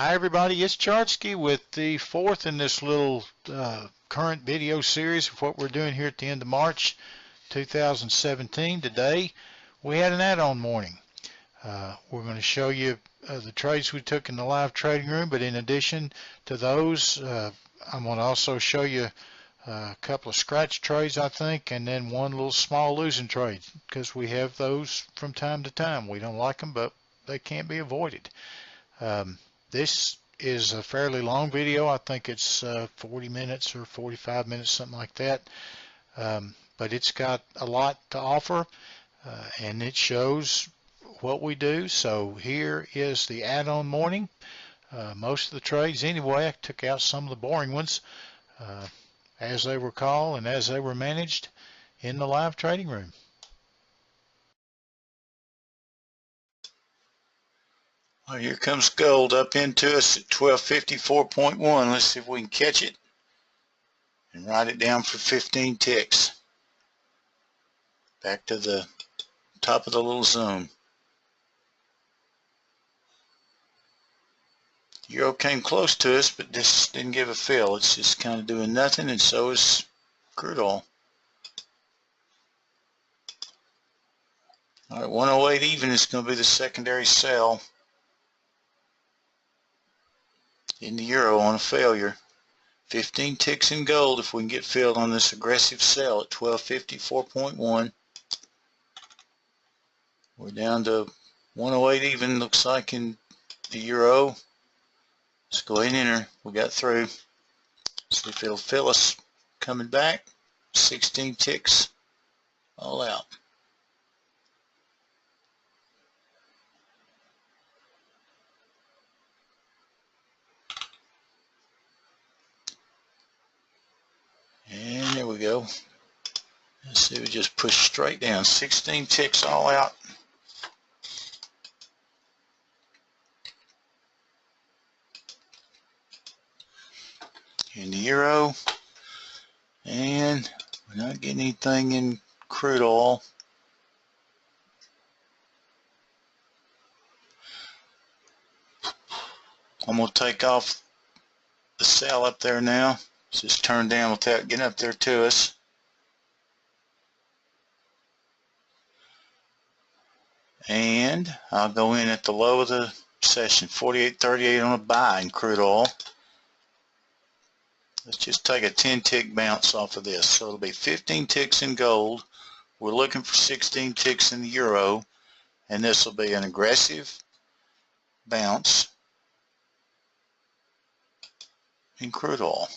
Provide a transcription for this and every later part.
Hi everybody, it's Chartsky with the fourth in this little current video series of what we're doing here at the end of March 2017. Today we had an add-on morning. We're going to show you the trades we took in the live trading room, but in addition to those, I'm going to also show you a couple of scratch trades, I think, and then one little small losing trade, because we have those from time to time. We don't like them, but they can't be avoided. This is a fairly long video. I think it's 40 minutes or 45 minutes, something like that. But it's got a lot to offer, and it shows what we do. So here is the add-on morning. Most of the trades anyway, I took out some of the boring ones as they were called and as they were managed in the live trading room. Well, here comes gold up into us at 1254.1. Let's see if we can catch it and write it down for 15 ticks. Back to the top of the little zone. Euro came close to us, but this didn't give a fill. It's just kind of doing nothing, and so is crude oil. All right, 108 even is going to be the secondary sell in the euro on a failure. 15 ticks in gold if we can get filled on this aggressive sell at 1254.1. We're down to 108 even, looks like, in the euro. Let's go ahead and enter. We got through. See if it'll fill us coming back. 16 ticks all out. And there we go. Let's see, we just push straight down. 16 ticks all out. In the euro. And we're not getting anything in crude oil. I'm going to take off the sell up there now. It's just turned down without getting up there to us. And I'll go in at the low of the session, 48.38 on a buy in crude oil. Let's just take a 10 tick bounce off of this. So it'll be 15 ticks in gold. We're looking for 16 ticks in the euro, and this will be an aggressive bounce in crude oil.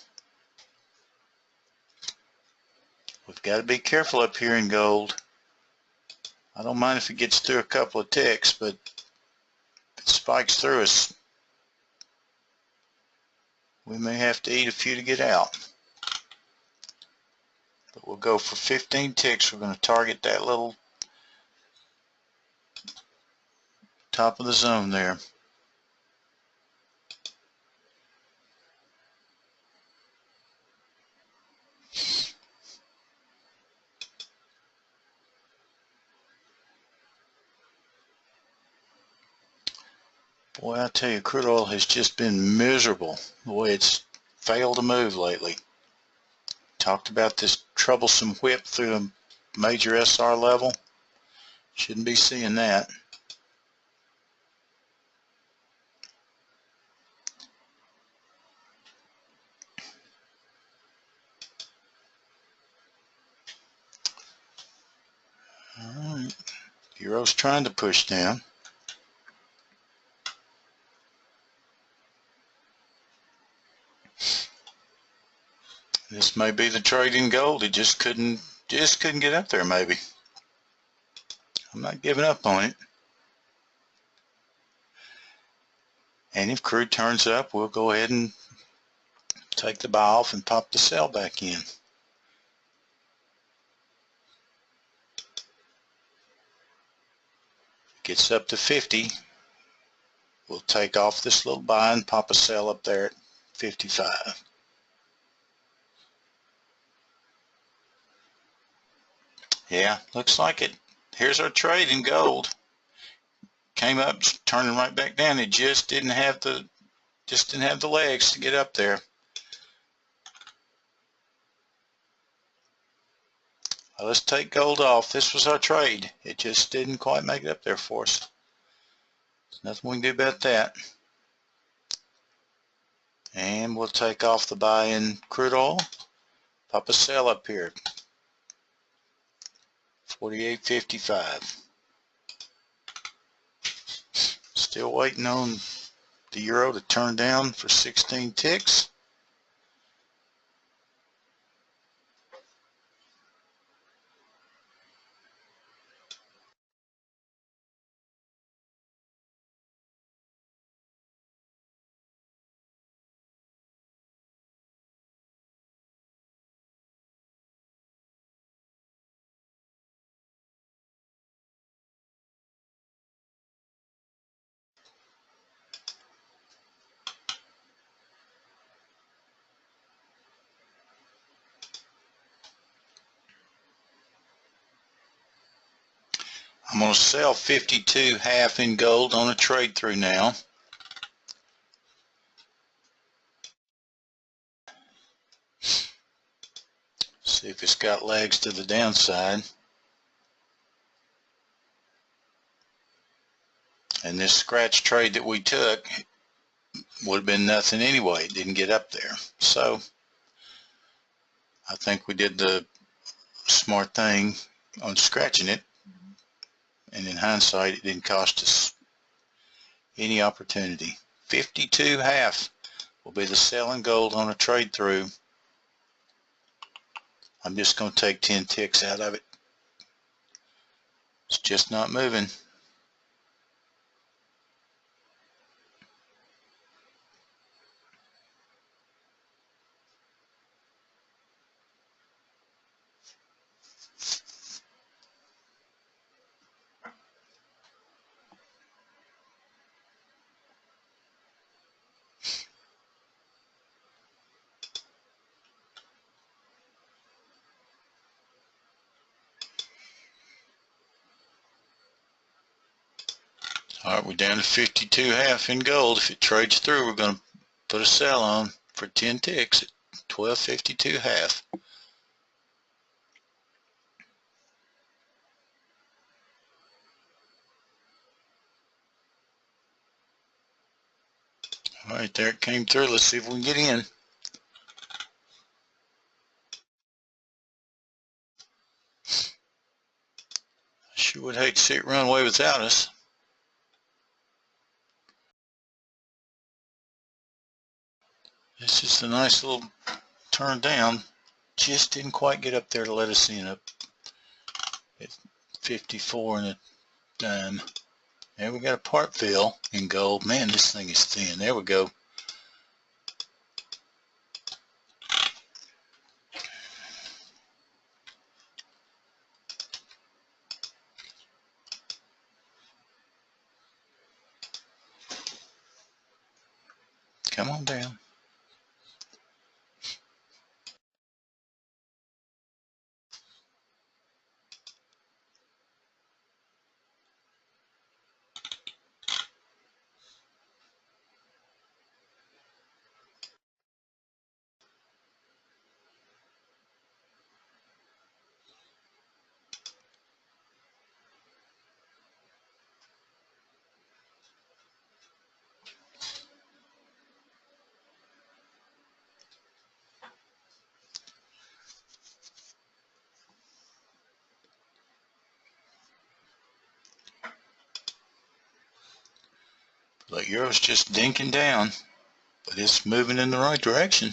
We've got to be careful up here in gold. I don't mind if it gets through a couple of ticks, but if it spikes through us, we may have to eat a few to get out. But we'll go for 15 ticks. We're going to target that little top of the zone there. Boy, I tell you, crude oil has just been miserable the way it's failed to move lately. Talked about this troublesome whip through a major SR level. Shouldn't be seeing that. All right, Euro's trying to push down. This may be the trade in gold. It just couldn't get up there maybe. I'm not giving up on it. And if crude turns up, we'll go ahead and take the buy off and pop the sell back in. Gets up to 50. We'll take off this little buy and pop a sell up there at 55. Yeah, looks like it. Here's our trade in gold. Came up, turning right back down. It just didn't have the Just didn't have the legs to get up there. Well, let's take gold off. This was our trade. It just didn't quite make it up there for us. There's nothing we can do about that. And we'll take off the buy in crude oil. Pop a sell up here. 48.55. Still waiting on the euro to turn down for 16 ticks. I'm going to sell 52.5 in gold on a trade through now. See if it's got legs to the downside. And this scratch trade that we took would have been nothing anyway. It didn't get up there. So I think we did the smart thing on scratching it. And in hindsight, it didn't cost us any opportunity. 52.5 will be the selling gold on a trade through. I'm just going to take 10 ticks out of it. It's just not moving. All right, we're down to 52.5 in gold. If it trades through, we're going to put a sell on for 10 ticks at 12.52.5. All right, there it came through. Let's see if we can get in. I sure would hate to see it run away without us. This is the nice little turn down. Just didn't quite get up there to let us in up at 54 and a dime. There we got a part fill in gold. Man, this thing is thin. There we go. Come on down. The euro's just dinking down, but it's moving in the right direction.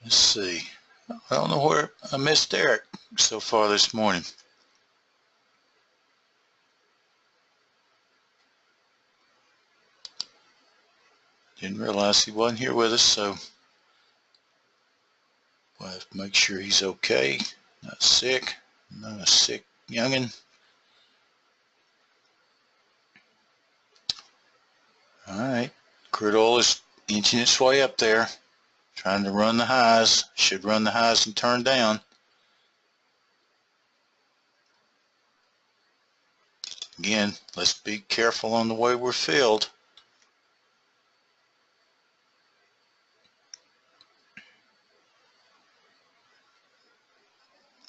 Let's see. I don't know where I missed Eric so far this morning. Didn't realize he wasn't here with us, so we'll have to make sure he's okay, not sick, not a sick youngin'. Alright, crude oil is inching its way up there, trying to run the highs. Should run the highs and turn down. Again, let's be careful on the way we're filled.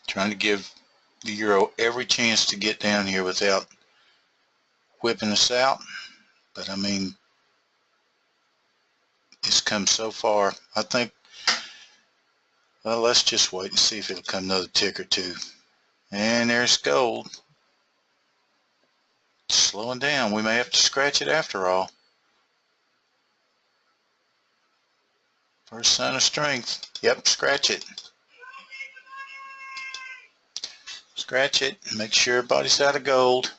Trying to give the euro every chance to get down here without whipping us out. But I mean, it's come so far. I think, well, let's just wait and see if it'll come another tick or two. And there's gold. It's slowing down. We may have to scratch it after all. First sign of strength. Yep, scratch it. Scratch it. Make sure everybody's out of gold.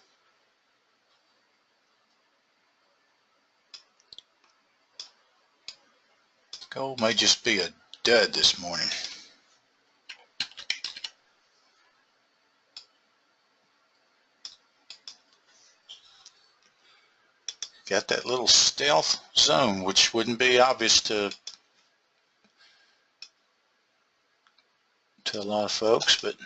Gold may just be a dud this morning. Got that little stealth zone, which wouldn't be obvious to a lot of folks, but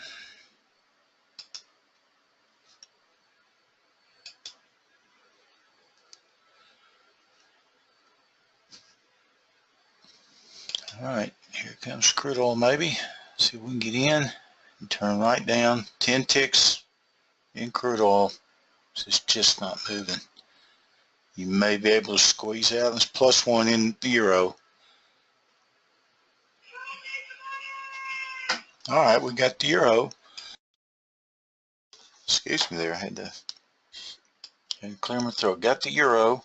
alright, here comes crude oil maybe. See if we can get in and turn right down. 10 ticks in crude oil. It's just not moving. You may be able to squeeze out. It's +1 in the euro. Alright, we got the euro. Excuse me there, I had to clear my throat. Got the euro.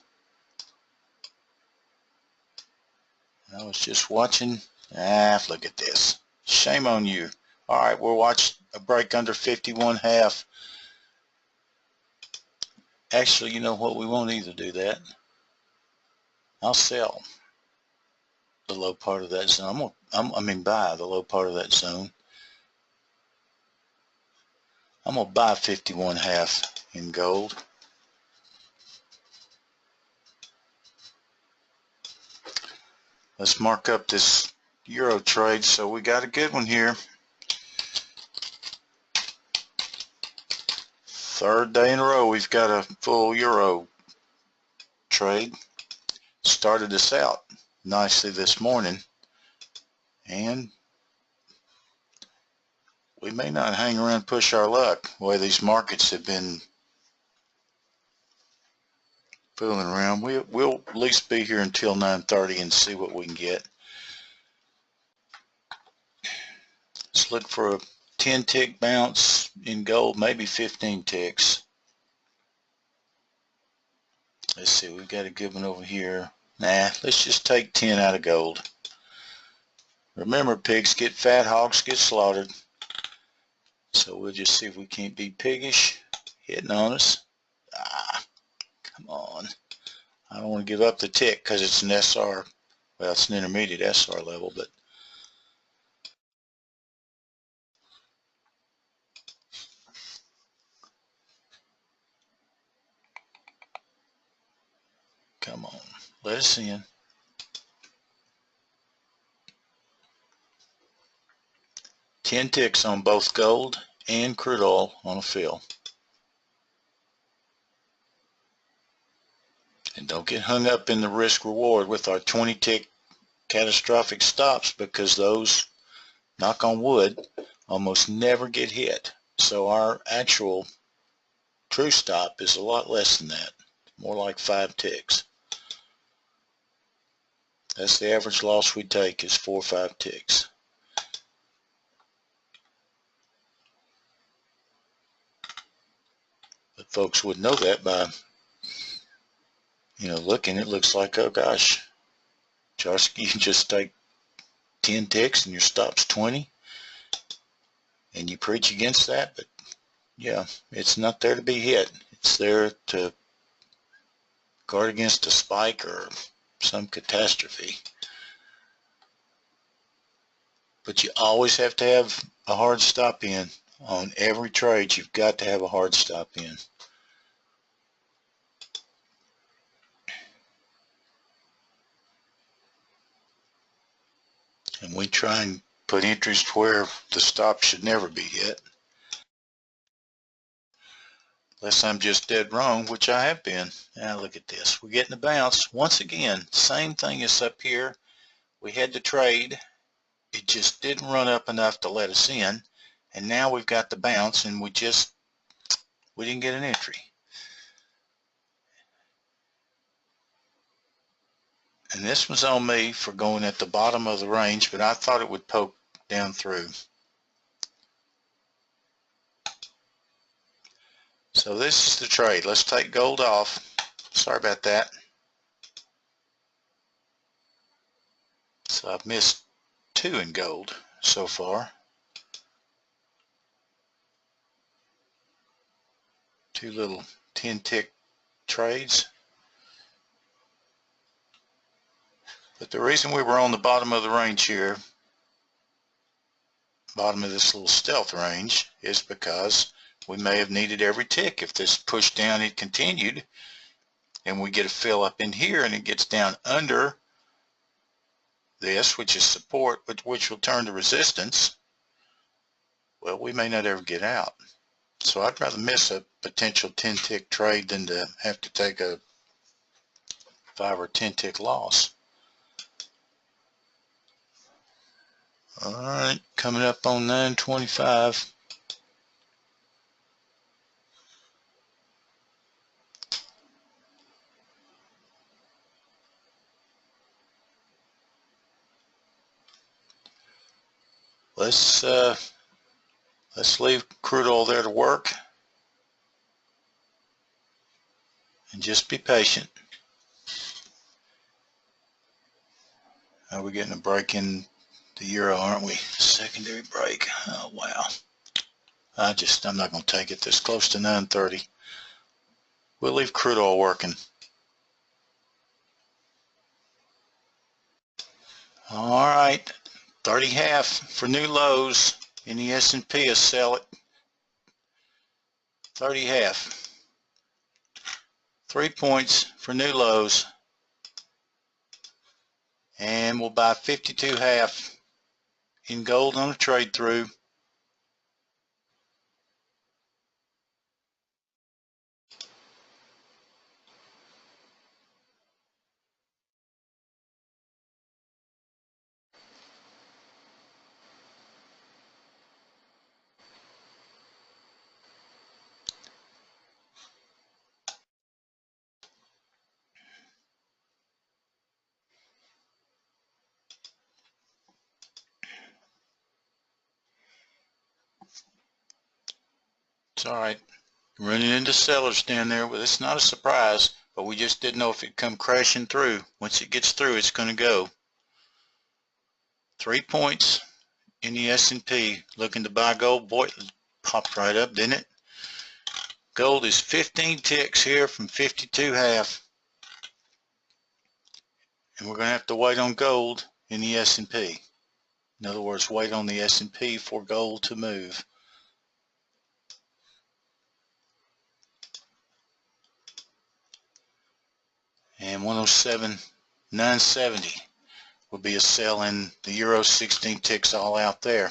I was just watching. Look at this. Shame on you. Alright, we'll watch a break under 51.5. Actually, you know what? We won't either do that. I'll sell the low part of that zone. Buy the low part of that zone. I'm going to buy 51.5 in gold. Let's mark up this euro trade. So we got a good one here. Third day in a row we've got a full euro trade. Started us out nicely this morning, and we may not hang around and push our luck the way these markets have been fooling around. We'll at least be here until 9:30 and see what we can get. Let's look for a 10 tick bounce in gold, maybe 15 ticks. Let's see, we've got a good one over here. Nah, let's just take 10 out of gold. Remember, pigs get fat, hogs get slaughtered. So we'll just see if we can't be piggish, hitting on us. Come on. I don't want to give up the tick because it's an SR. Well, it's an intermediate SR level, but come on, let us in. Ten ticks on both gold and crude oil on a fill. And don't get hung up in the risk reward with our 20 tick catastrophic stops, because those, knock on wood, almost never get hit. So our actual true stop is a lot less than that, more like 5 ticks. That's the average loss we take, is 4 or 5 ticks. But folks would know that by, looking. It looks like, oh gosh, Chartsky, you can just take 10 ticks and your stop's 20, and you preach against that. But yeah, it's not there to be hit. It's there to guard against a spike or some catastrophe. But you always have to have a hard stop in. On every trade, you've got to have a hard stop in. And we try and put entries where the stop should never be yet. Unless I'm just dead wrong, which I have been. Now look at this. We're getting a bounce. Once again, same thing as up here. We had the trade. It just didn't run up enough to let us in. And now we've got the bounce and we didn't get an entry. And this was on me for going at the bottom of the range, but I thought it would poke down through. So this is the trade. Let's take gold off. Sorry about that. So I've missed 2 in gold so far. 2 little 10-tick trades. But the reason we were on the bottom of the range here, bottom of this little stealth range, is because we may have needed every tick. If this push down had continued and we get a fill up in here and it gets down under this, which is support, but which will turn to resistance, well, we may not ever get out. So I'd rather miss a potential 10-tick trade than to have to take a 5 or 10-tick loss. All right, coming up on 9:25. Let's leave crude oil there to work and just be patient. We're getting a break in the euro, aren't we? Secondary break. Oh wow. I'm not going to take it this close to 9:30. We'll leave crude oil working. All right, 30.5 for new lows in the S&P. Is sell it. 30.5. 3 points for new lows, and we'll buy 52.5 in gold on a trade through. It's all right. Running into sellers down there, well, it's not a surprise, but we just didn't know if it'd come crashing through. Once it gets through, it's going to go. 3 points in the S&P. Looking to buy gold. Boy, it popped right up, didn't it? Gold is 15 ticks here from 52.5. And we're going to have to wait on gold in the S&P. In other words, wait on the S&P for gold to move. And 107.970 will be a sell in the euro. 16 ticks all out there.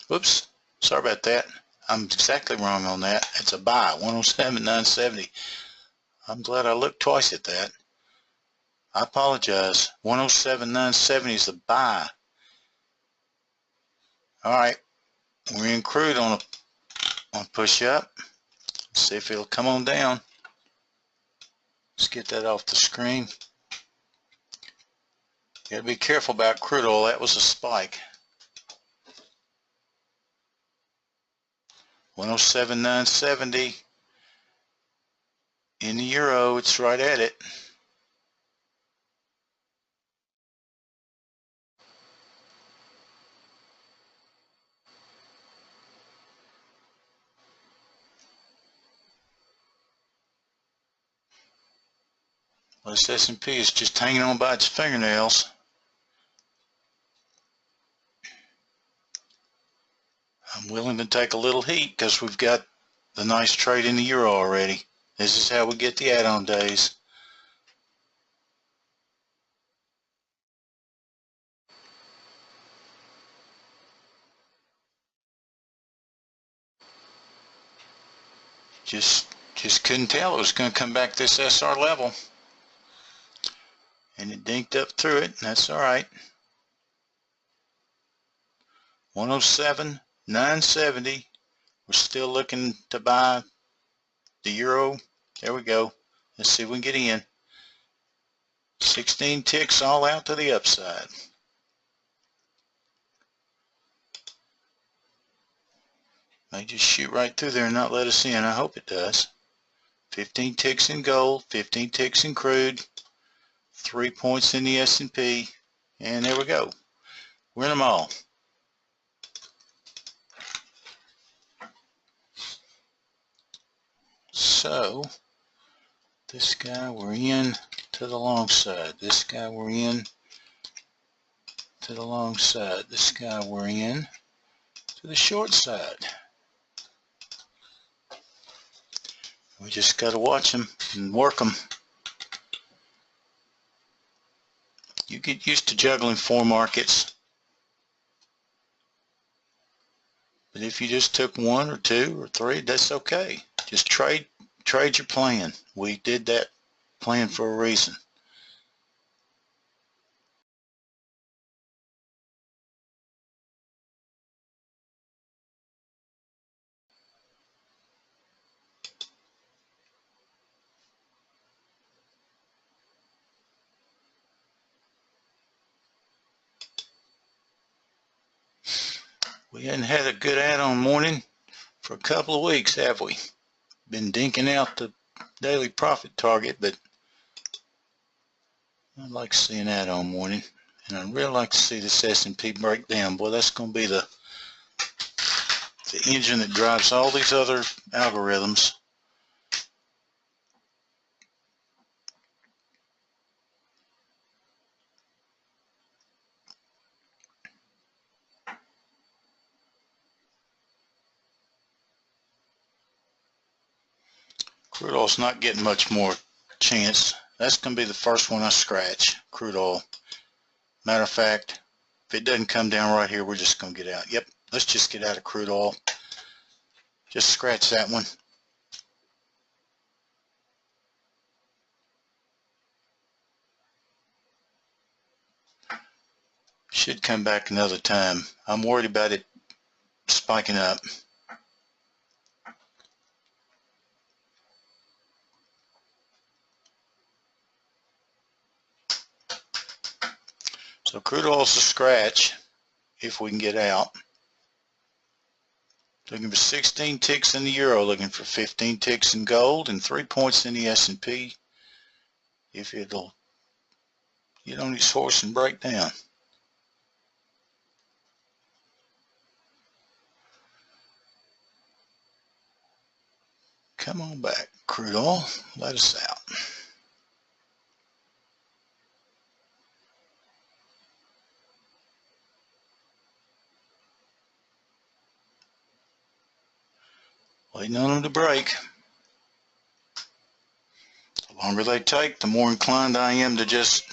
Whoops, sorry about that. I'm exactly wrong on that. It's a buy, 107.970. I'm glad I looked twice at that. I apologize. 107.970 is a buy. All right, we're in crude on a push up. Let's see if it'll come on down. Let's get that off the screen. You gotta be careful about crude oil. That was a spike. 107.970 in the euro. It's right at it. Well, this S&P is just hanging on by its fingernails. I'm willing to take a little heat because we've got the nice trade in the euro already. This is how we get the add-on days. Just couldn't tell it was going to come back this SR level. And it dinked up through it, and that's all right. 107.970. We're still looking to buy the euro. There we go. Let's see if we can get in. 16 ticks all out to the upside. May just shoot right through there and not let us in. I hope it does. 15 ticks in gold, 15 ticks in crude, 3 points in the S&P, and there we go. We're in them all. So, this guy we're in to the long side. This guy we're in to the long side. This guy we're in to the short side. We just got to watch them and work them. You get used to juggling 4 markets. But if you just took 1 or 2 or 3, that's okay. Just trade your plan. We did that plan for a reason. We hadn't had a good add-on morning for a couple of weeks, have we? Been dinking out the daily profit target, but I'd like to see an add-on morning, and I'd really like to see this S&P break down. Boy, that's going to be the engine that drives all these other algorithms. Crude oil's not getting much more chance. That's going to be the first one I scratch, crude oil. Matter of fact, if it doesn't come down right here, we're just going to get out. Yep, let's just get out of crude oil. Just scratch that one. Should come back another time. I'm worried about it spiking up. So crude oil's a scratch if we can get out. Looking for 16 ticks in the euro, looking for 15 ticks in gold, and 3 points in the S&P. If it'll get on its horse and break down. Come on back, crude oil. Let us out. Waiting on them to break. The longer they take, the more inclined I am to just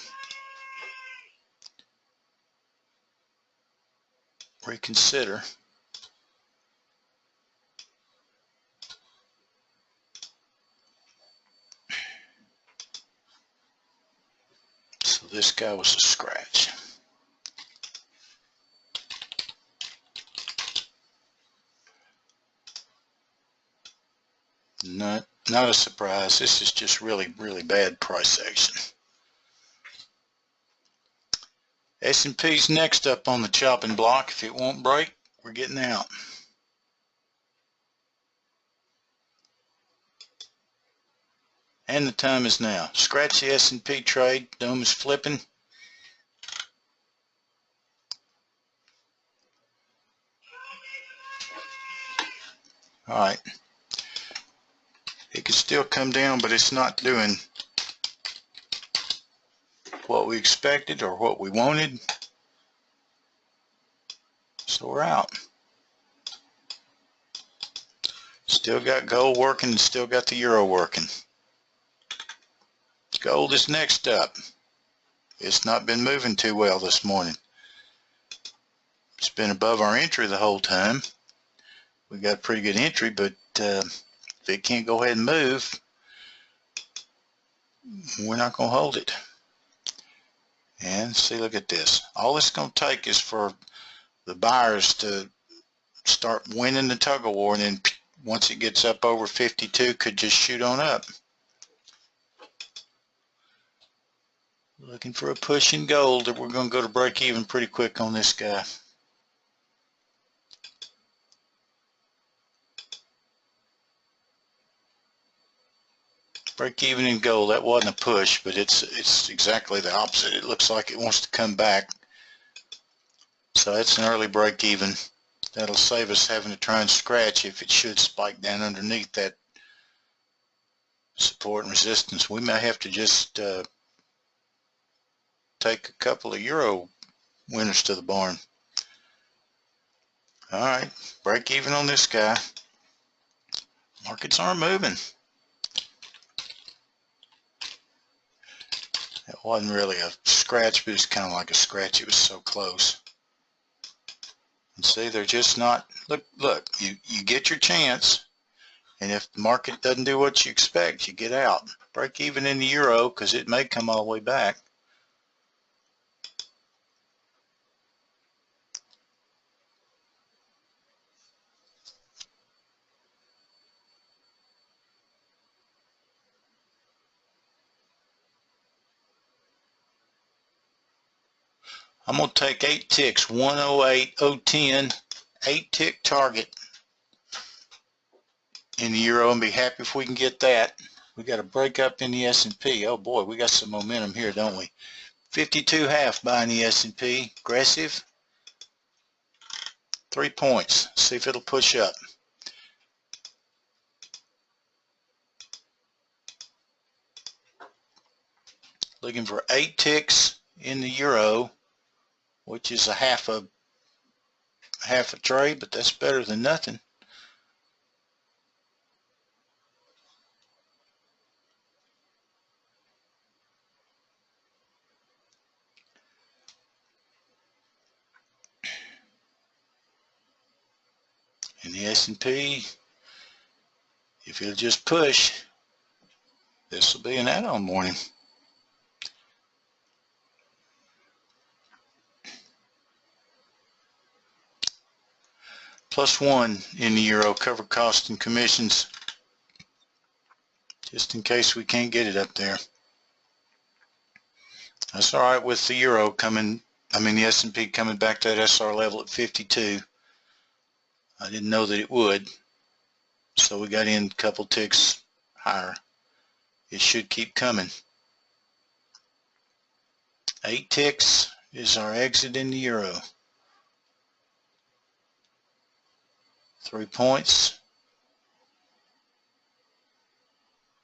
reconsider. So this guy was a scratch. Not a surprise. This is just really bad price action. S&P's next up on the chopping block. If it won't break, we're getting out. And the time is now. Scratch the S&P trade. Dome is flipping. All right. It could still come down, but it's not doing what we expected or what we wanted. So we're out. Still got gold working and still got the euro working. Gold is next up. It's not been moving too well this morning. It's been above our entry the whole time. We got a pretty good entry, but if it can't go ahead and move, we're not going to hold it. And see, look at this. All it's going to take is for the buyers to start winning the tug of war, and then once it gets up over 52, could just shoot on up. Looking for a push in gold, that we're going to go to break even pretty quick on this guy. Break even in gold. That wasn't a push, but it's exactly the opposite. It looks like it wants to come back. So that's an early break even. That'll save us having to try and scratch if it should spike down underneath that support and resistance. We may have to just take a couple of euro winners to the barn. All right, break even on this guy. Markets aren't moving. It wasn't really a scratch, but it's kind of like a scratch. It was so close. And see, they're just not, look, you get your chance, and if the market doesn't do what you expect, you get out. Break even in the euro, because it may come all the way back. I'm going to take 8 ticks, 108, 010, 8 tick target in the euro, and be happy if we can get that. We got a break up in the S&P. Oh boy, we got some momentum here, don't we? 52.5 buying the S&P, aggressive. 3 points. See if it'll push up. Looking for 8 ticks in the euro, which is a half a trade, but that's better than nothing. In the S&P, if it'll just push, this will be an add-on morning. +1 in the euro, cover cost and commissions, just in case we can't get it up there. That's all right with the euro coming, the S&P coming back to that SR level at 52. I didn't know that it would, so we got in a couple ticks higher. It should keep coming. 8 ticks is our exit in the euro. 3 points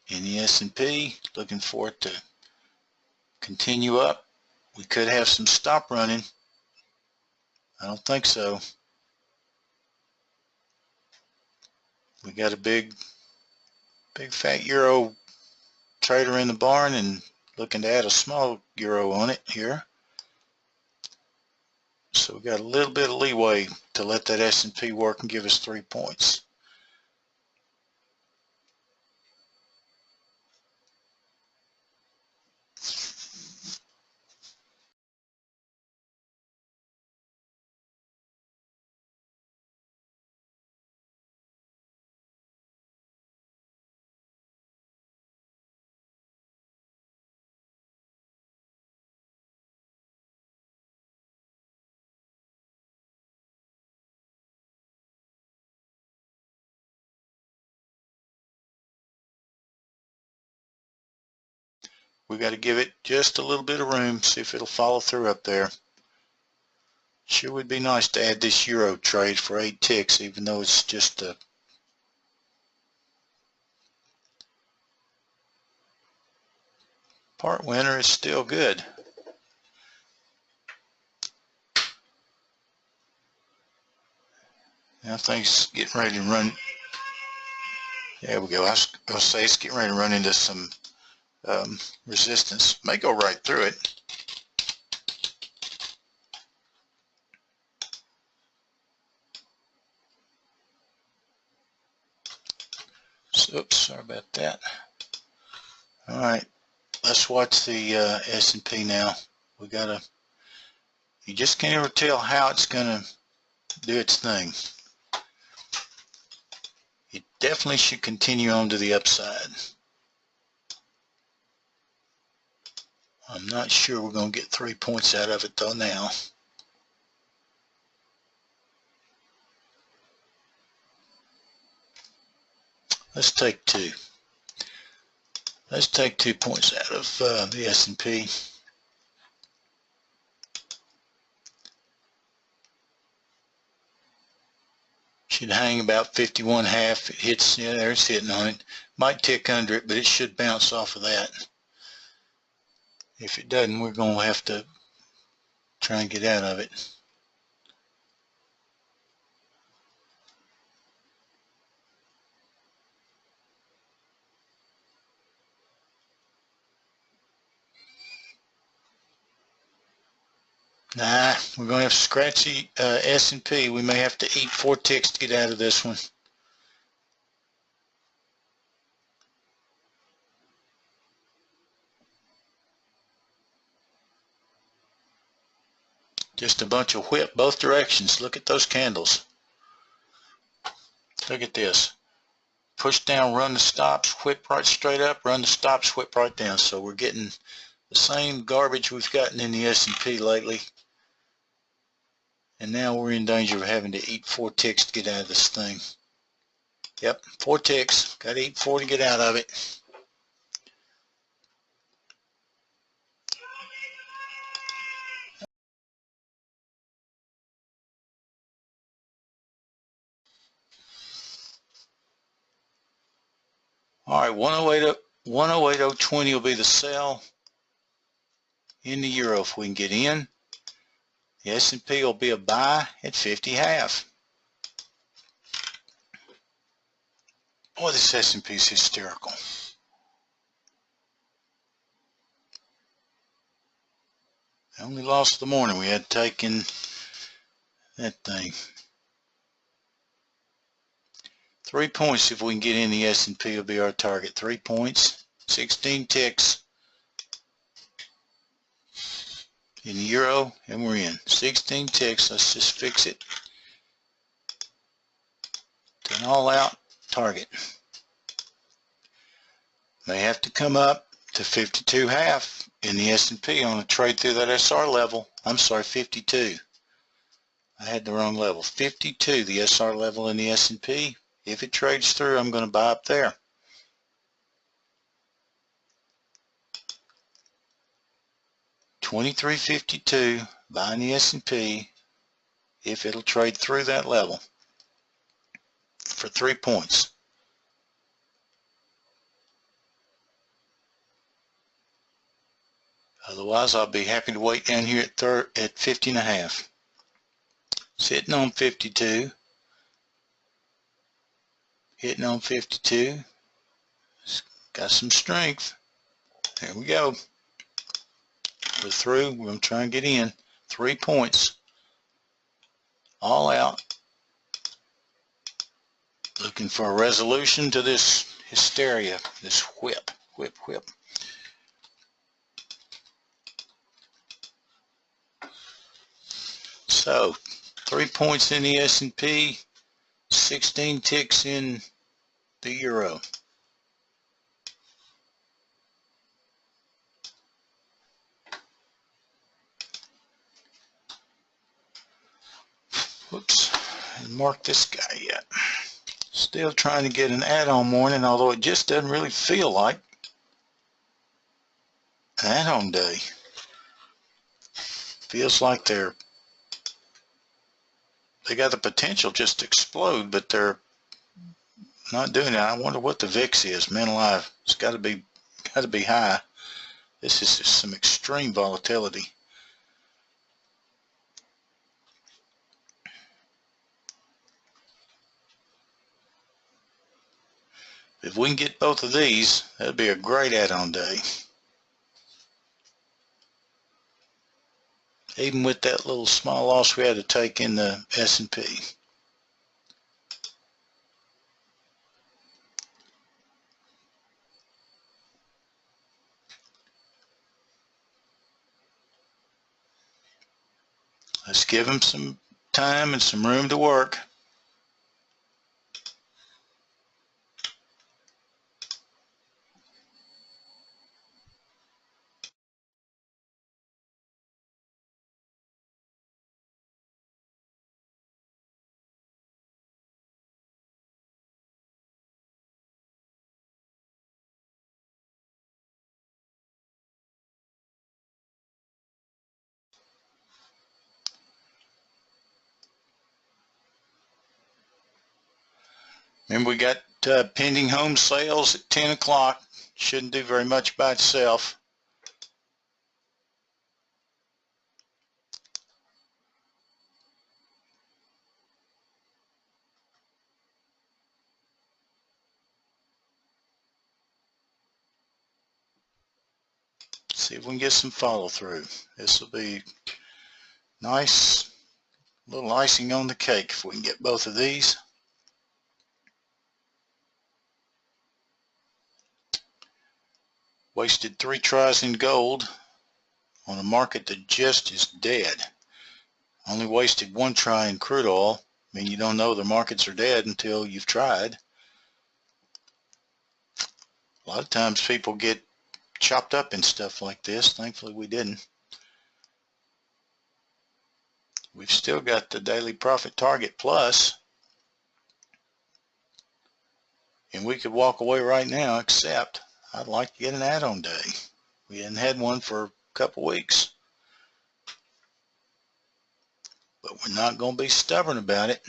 in the S&P, looking for it to continue up. We could have some stop running. I don't think so. We got a big fat euro trader in the barn and looking to add a small euro on it here. So we got a little bit of leeway to let that S&P work and give us 3 points. We got to give it just a little bit of room, see if it'll follow through up there. Sure would be nice to add this euro trade for 8 ticks, even though it's just a part winner. Is still good. Now things getting ready to run. There we go. I was going to say it's getting ready to run into some resistance. May go right through it. So, oops, sorry about that. All right, let's watch the S&P now. You just can't ever tell how it's going to do its thing. It definitely should continue on to the upside. I'm not sure we're going to get 3 points out of it though now. Let's take 2. Let's take 2 points out of the S&P. Should hang about 51.5. It hits, yeah, there it's hitting on it. Might tick under it, but it should bounce off of that. If it doesn't, we're going to have to try and get out of it. Nah, we're going to have scratchy S&P. We may have to eat 4 ticks to get out of this one. Just a bunch of whip both directions. Look at those candles. Look at this. Push down, run the stops, whip right straight up, run the stops, whip right down. So we're getting the same garbage we've gotten in the S&P lately. And now we're in danger of having to eat 4 ticks to get out of this thing. Yep, 4 ticks. Got to eat 4 to get out of it. All right, 108.020 will be the sell in the euro if we can get in. The S&P will be a buy at 50.5. Boy, this S&P is hysterical. The only loss of the morning we had taken that thing. 3 points if we can get in the S&P will be our target. 3 points, 16 ticks in the euro, and we're in. 16 ticks. Let's just fix it to an all-out target. May have to come up to 52.5 in the S&P on a trade through that SR level. I'm sorry, 52. I had the wrong level. 52, the SR level in the S&P. If it trades through, I'm going to buy up there. $23.52, buying the S&P if it'll trade through that level for 3 points. Otherwise, I'll be happy to wait down here at 50.5. Sitting on 52. Hitting on 52. It's got some strength. There we go. We're through. We're going to try and get in. 3 points. All out. Looking for a resolution to this hysteria, this whip. So, 3 points in the S&P, 16 ticks in the euro. Whoops, I didn't mark this guy yet. Still trying to get an add-on morning, although it just doesn't really feel like an add-on day. Feels like they got the potential just to explode, but they're not doing it. I wonder what the VIX is. Man alive, it's got to be high. This is just some extreme volatility. If we can get both of these, that'd be a great add-on day. Even with that little small loss we had to take in the S&P. Let's give them some time and some room to work. Remember, we got pending home sales at 10 o'clock. Shouldn't do very much by itself. See if we can get some follow through. This will be nice little icing on the cake if we can get both of these. Wasted 3 tries in gold on a market that just is dead. Only wasted 1 try in crude oil. I mean, you don't know the markets are dead until you've tried. A lot of times people get chopped up in stuff like this. Thankfully we didn't. We've still got the daily profit target plus, and we could walk away right now, except I'd like to get an add-on day. We hadn't had one for a couple weeks, but we're not going to be stubborn about it.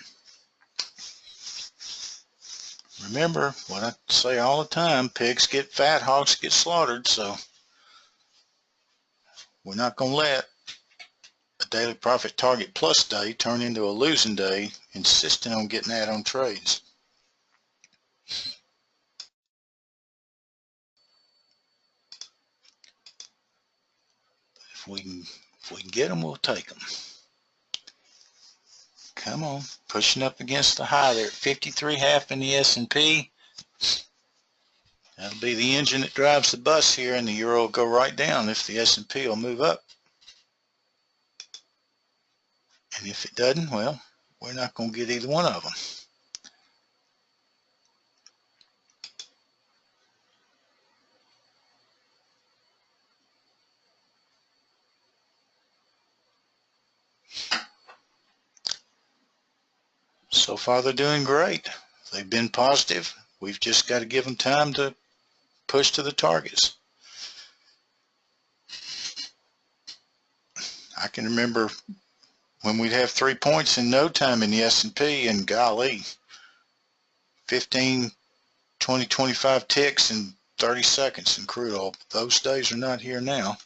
Remember what I say all the time, pigs get fat, hogs get slaughtered, so we're not going to let a daily profit target plus day turn into a losing day, insisting on getting add-on trades. If we can get them, we'll take them. Come on, pushing up against the high there at 53.5 in the S&P. That'll be the engine that drives the bus here, and the euro will go right down if the S&P will move up. And if it doesn't, well, we're not going to get either one of them. So far they're doing great. They've been positive. We've just got to give them time to push to the targets. I can remember when we'd have 3 points in no time in the S&P, and golly, 15, 20, 25 ticks in 30 seconds in crude oil. Those days are not here now.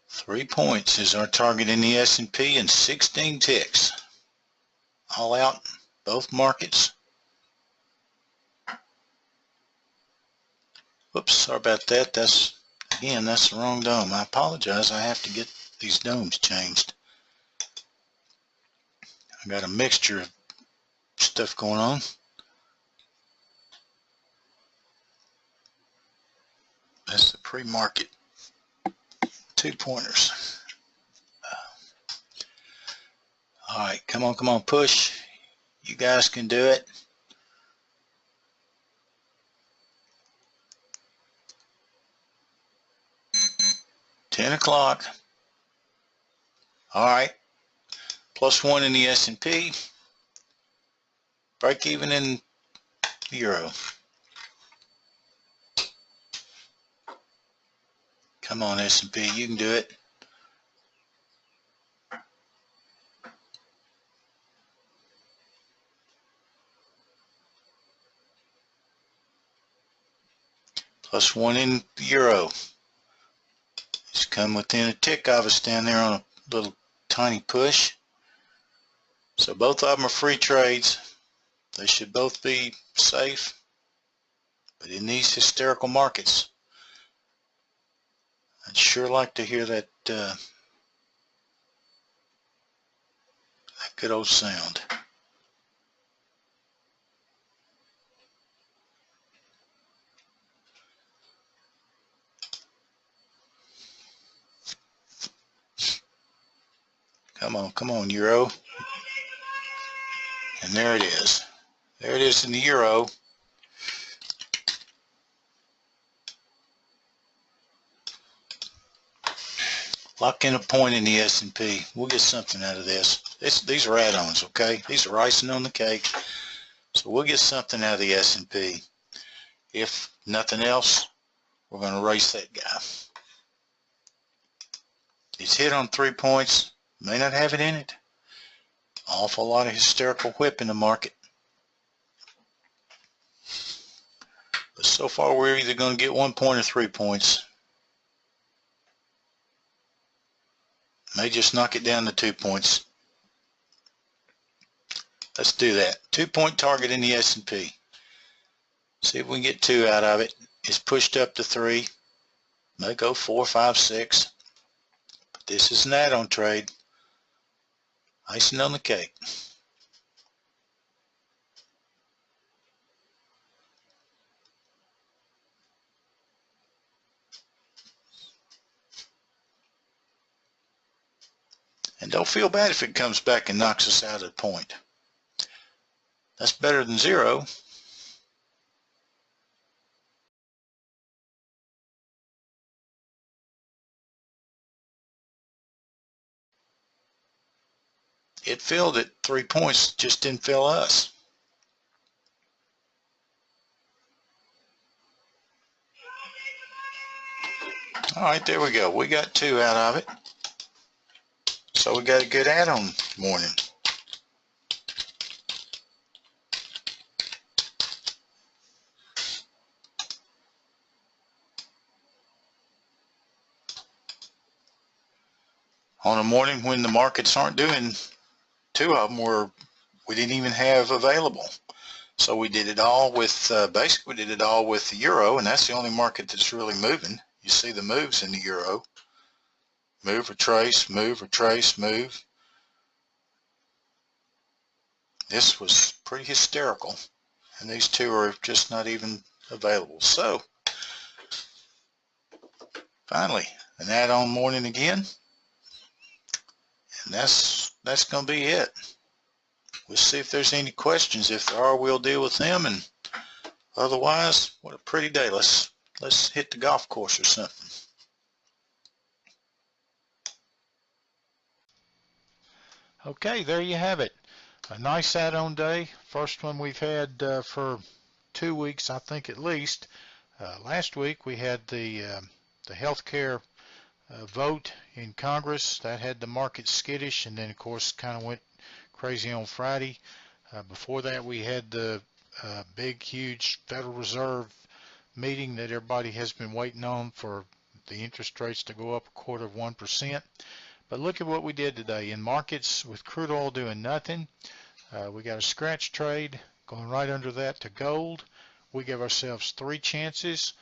Three points is our target in the S&P, and 16 ticks. All out, both markets. Whoops, sorry about that. That's the wrong dome. I apologize. I have to get these domes changed. I got a mixture of stuff going on. That's the pre-market 2-pointers. All right, come on, push. You guys can do it. $10 o'clock. All right, +1 in the S&P. Break even in the euro. Come on, S&P, you can do it. +1 in the euro. It's come within a tick of us down there on a little tiny push. So both of them are free trades. They should both be safe. But in these hysterical markets, I'd sure like to hear that good old sound. Come on, euro. And there it is. There it is in the euro. Lock in a point in the S&P. We'll get something out of this. These are add-ons, okay? These are icing on the cake. So we'll get something out of the S&P. If nothing else, we're going to race that guy. It's hit on 3 points. May not have it in it. Awful lot of hysterical whip in the market. But so far we're either going to get 1 point or 3 points. May just knock it down to 2 points. Let's do that. 2 point target in the S&P. See if we can get 2 out of it. It's pushed up to 3. May go 4, 5, 6. But this is an add-on trade. Icing on the cake. And don't feel bad if it comes back and knocks us out of the point. That's better than 0. It filled at 3 points, just didn't fill us. All right, there we go. We got 2 out of it. So we got a good add-on morning. On a morning when the markets aren't doing, 2 of them we didn't even have available. So we did it all with, basically we did it all with the euro, and that's the only market that's really moving. You see the moves in the euro. Move, retrace, move, retrace, move. This was pretty hysterical, and these 2 are just not even available. So, finally, an add-on morning again, and that's going to be it. We'll see if there's any questions. If there are, we'll deal with them, and otherwise, what a pretty day. Let's hit the golf course or something. Okay, there you have it. A nice add-on day. First one we've had for 2 weeks, I think at least. Last week we had the healthcare vote in Congress. That had the market skittish, and then of course kind of went crazy on Friday. Before that we had the big, huge Federal Reserve meeting that everybody has been waiting on for the interest rates to go up 0.25%. But look at what we did today in markets with crude oil doing nothing. We got a scratch trade going right under that to gold. We gave ourselves 3 chances.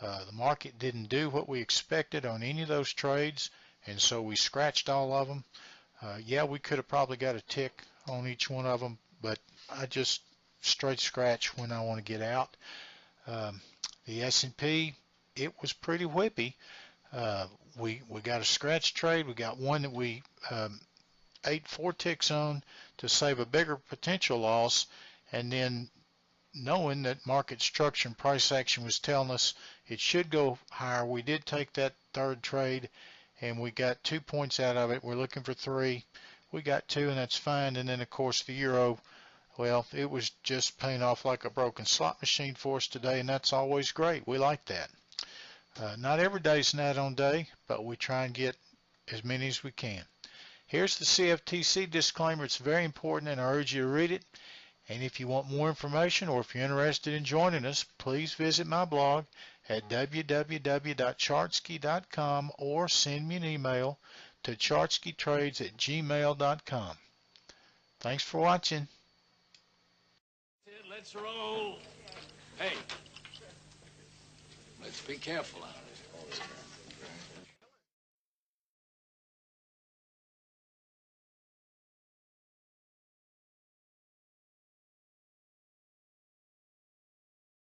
The market didn't do what we expected on any of those trades, and so we scratched all of them. Yeah, we could have probably got a tick on each one of them, but I just straight scratch when I want to get out. The S&P, it was pretty whippy. We got a scratch trade. We got one that we ate 4 ticks on to save a bigger potential loss, and then knowing that market structure and price action was telling us it should go higher, we did take that 3rd trade, and we got 2 points out of it. We're looking for 3. We got 2, and that's fine. And then of course the euro Well, it was just paying off like a broken slot machine for us today, and that's always great. We like that. Not every day's an add-on day, but we try and get as many as we can. Here's the CFTC disclaimer. It's very important, and I urge you to read it. And if you want more information, or if you're interested in joining us, please visit my blog at www.chartsky.com or send me an email to chartskytrades@gmail.com. Thanks for watching. Let's roll. Hey, let's be careful out there.